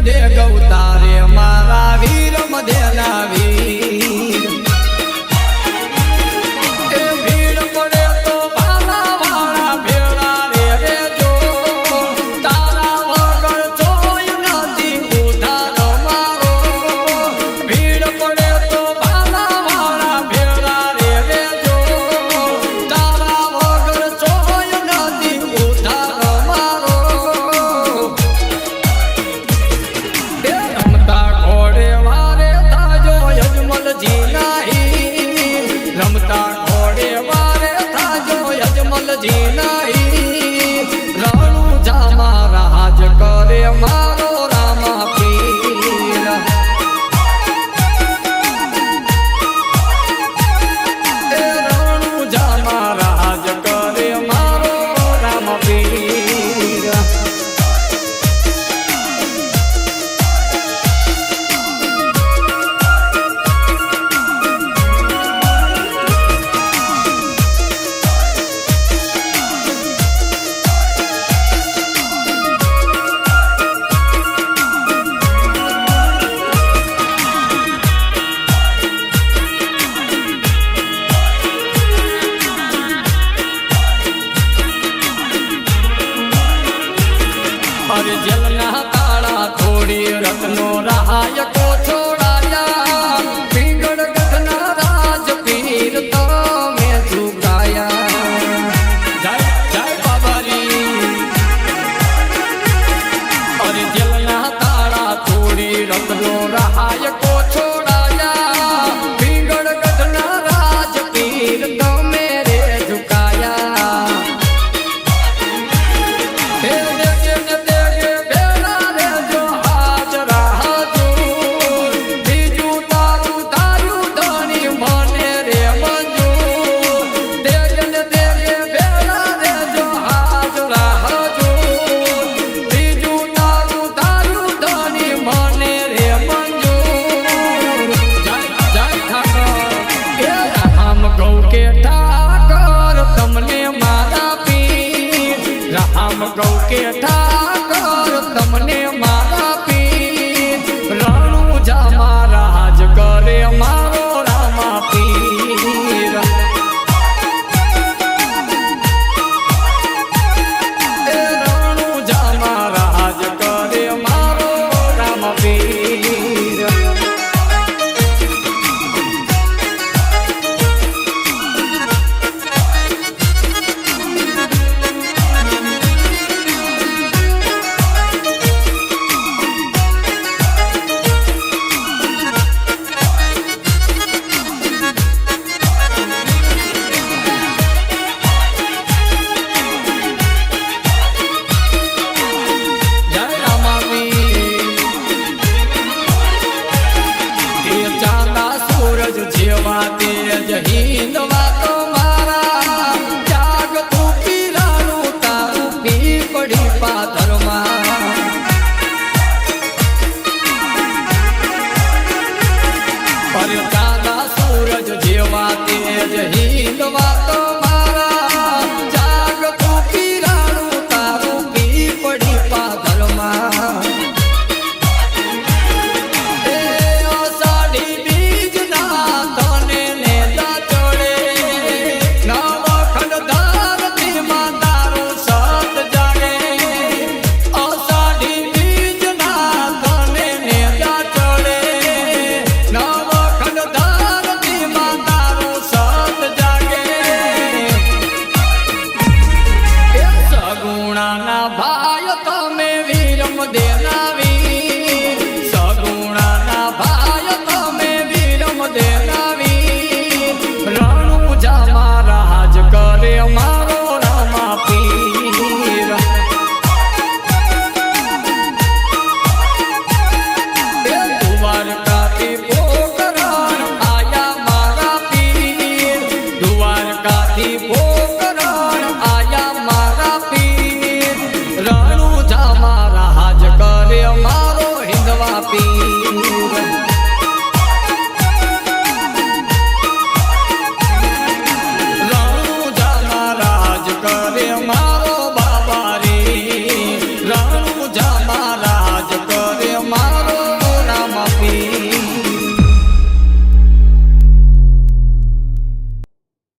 દે ગૌતારે મારા વીર મધેલા વીર એ ભીડ પડે તો ભાલા વાળા ભેળા રે જો તારા વગર જોઈ નથી ઉધાર મારો ભીડ પડે તો ભાલા વાળા ભેળા રે જો તારા વગર જોઈ નથી ઉધાર મારો રમતા ઘોડે વારે થાજો યજમલજી નહીં રમતા ઘોડે વારે થાજો યજમલજી નહીં રણુ જામા રાજ કરે મારો રામા પીર એ રણુ જામા રાજ કરે મારો રામા પીર અરે જલના તાળા થોડી રત્નો રાય